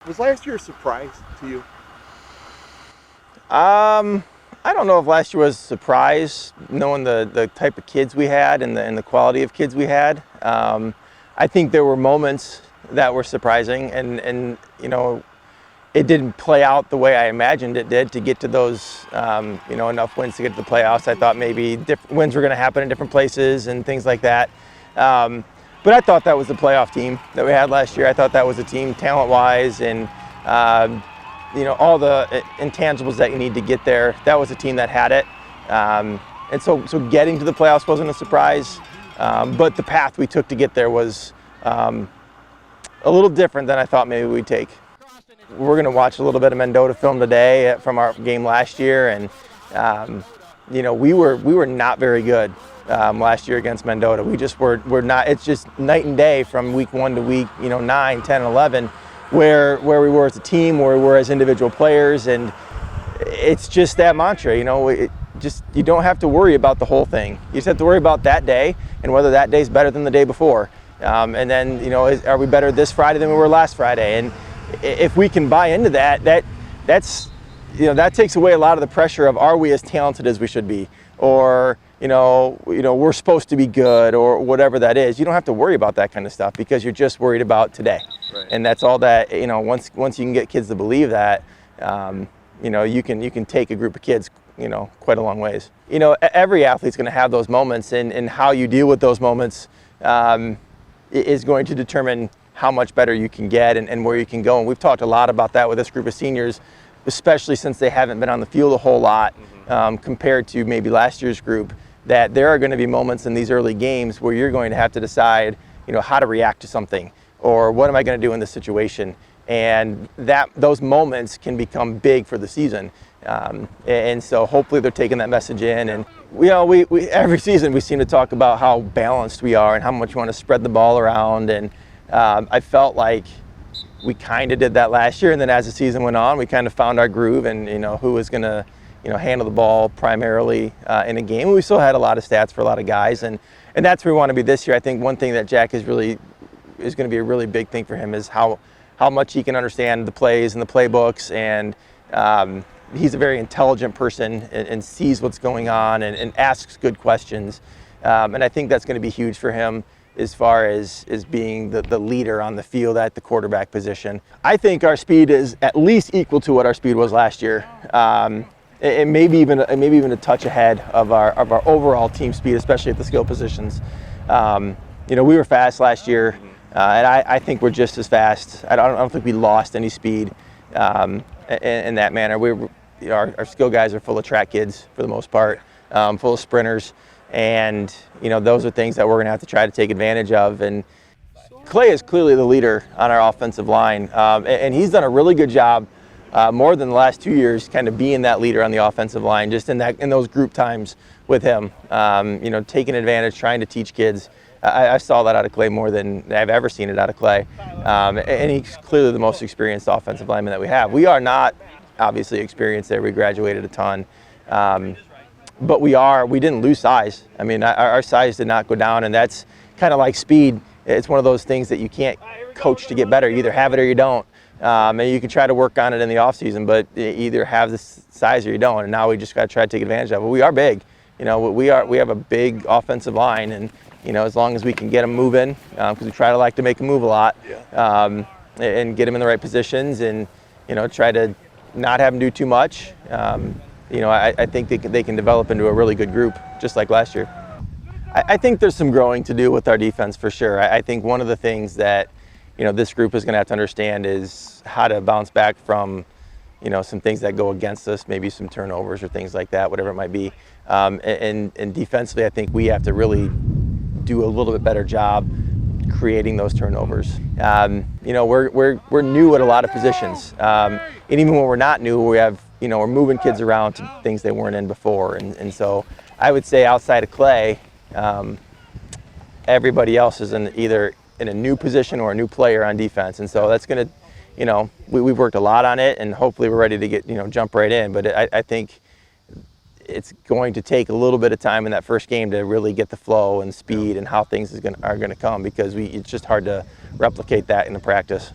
Was last year a surprise to you? I don't know if last year was a surprise, knowing the type of kids we had and the quality of kids we had. I think there were moments that were surprising, and it didn't play out the way I imagined it did to get to those enough wins to get to the playoffs. I thought maybe wins were going to happen in different places and things like that. But I thought that was the playoff team that we had last year. I thought that was a team talent-wise and all the intangibles that you need to get there. That was a team that had it. And so getting to the playoffs wasn't a surprise, but the path we took to get there was a little different than I thought maybe we'd take. We're going to watch a little bit of Mendota film today from our game last year, and we were not very good last year against Mendota. We're not. It's just night and day from week 1 to week 9, 10, 11. Where we were as a team, where we were as individual players, and it's just that mantra, you don't have to worry about the whole thing. You just have to worry about that day and whether that day's better than the day before. And then, are we better this Friday than we were last Friday? And if we can buy into that takes away a lot of the pressure of, are we as talented as we should be? Or, we're supposed to be good, or whatever that is. You don't have to worry about that kind of stuff because you're just worried about today. Right. And that's all that, once you can get kids to believe that, you can take a group of kids, quite a long ways. Every athlete's going to have those moments, and how you deal with those moments is going to determine how much better you can get and where you can go. And we've talked a lot about that with this group of seniors, especially since they haven't been on the field a whole lot compared to maybe last year's group, that there are going to be moments in these early games where you're going to have to decide, how to react to something, or what am I going to do in this situation? And those moments can become big for the season. And so hopefully they're taking that message in. And we every season we seem to talk about how balanced we are and how much we want to spread the ball around. And I felt like we kind of did that last year. And then as the season went on, we kind of found our groove and, who was going to, handle the ball primarily in a game. We still had a lot of stats for a lot of guys. And that's where we want to be this year. I think one thing that Jack is going to be a really big thing for him is how much he can understand the plays and the playbooks, and he's a very intelligent person and sees what's going on and asks good questions, and I think that's going to be huge for him as far as being the leader on the field at the quarterback position. I think our speed is at least equal to what our speed was last year, and maybe even a touch ahead of our overall team speed, especially at the skill positions. We were fast last year. And I think we're just as fast. I don't think we lost any speed in that manner. Our skill guys are full of track kids for the most part, full of sprinters, and those are things that we're going to have to try to take advantage of. And Clay is clearly the leader on our offensive line, and he's done a really good job, more than the last 2 years, kind of being that leader on the offensive line, just in those group times with him, taking advantage, trying to teach kids. I saw that out of Clay more than I've ever seen it out of Clay. And he's clearly the most experienced offensive lineman that we have. We are not obviously experienced there. We graduated a ton. But we didn't lose size. I mean, our size did not go down, and that's kind of like speed. It's one of those things that you can't coach to get better. You either have it or you don't. And you can try to work on it in the off season, but you either have the size or you don't. And now we just got to try to take advantage of it. We are big. We have a big offensive line, and as long as we can get them moving, because we try to make them move a lot, and get them in the right positions, and try to not have them do too much. I think they can develop into a really good group, just like last year. I think there's some growing to do with our defense for sure. I think one of the things that this group is going to have to understand is how to bounce back from some things that go against us, maybe some turnovers or things like that, whatever it might be. And defensively, I think we have to really do a little bit better job creating those turnovers. We're new at a lot of positions, and even when we're not new, we have we're moving kids around to things they weren't in before, and so I would say outside of Clay, everybody else is either in a new position or a new player on defense, and so that's going to, we've worked a lot on it, and hopefully we're ready to get jump right in. But I think it's going to take a little bit of time in that first game to really get the flow and speed and how things are going to come, because it's just hard to replicate that in the practice.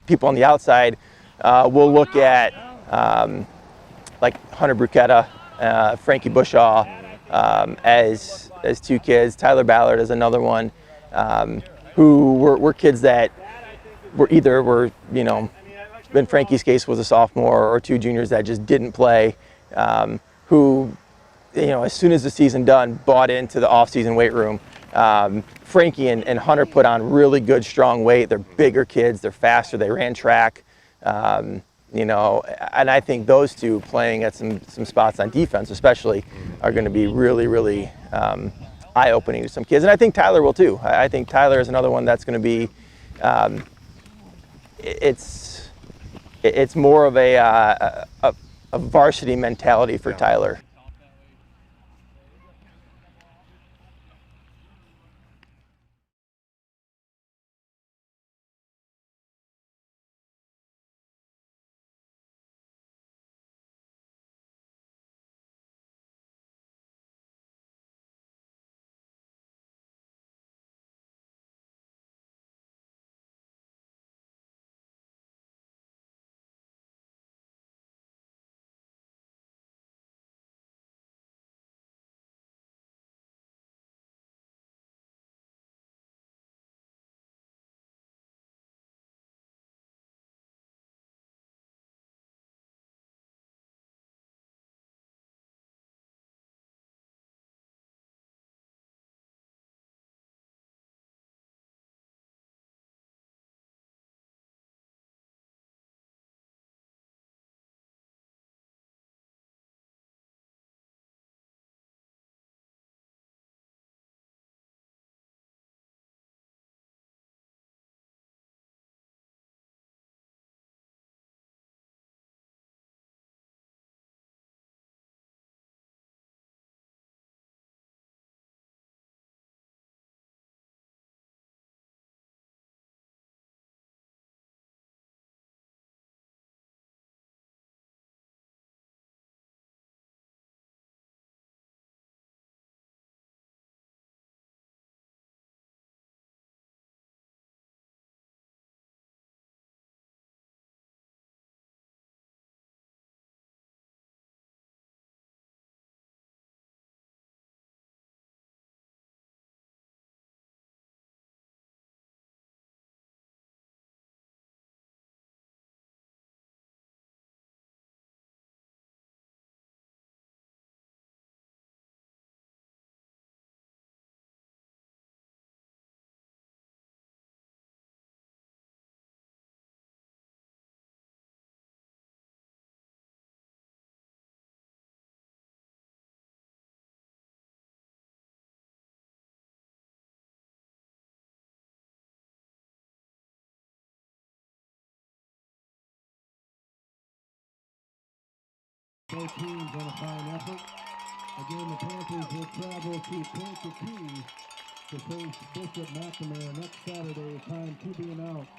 people on the outside will look at like Hunter Bruchetta, Frankie Bushaw as two kids. Tyler Ballard is another one, who were kids that were you know, in Frankie's case was a sophomore, or two juniors that just didn't play, who, you know, as soon as the season done, bought into the off-season weight room. Frankie and Hunter put on really good, strong weight. They're bigger kids. They're faster. They ran track. You know, and I think those two playing at some spots on defense, especially, are going to be really, really eye-opening to some kids. And I think Tyler will too. I think Tyler is another one that's going to be. It's more of a varsity mentality for Tyler. Both teams on a fine effort. Again, the Panthers will travel to Kankakee to face Bishop McNamara next Saturday. Time to be announced.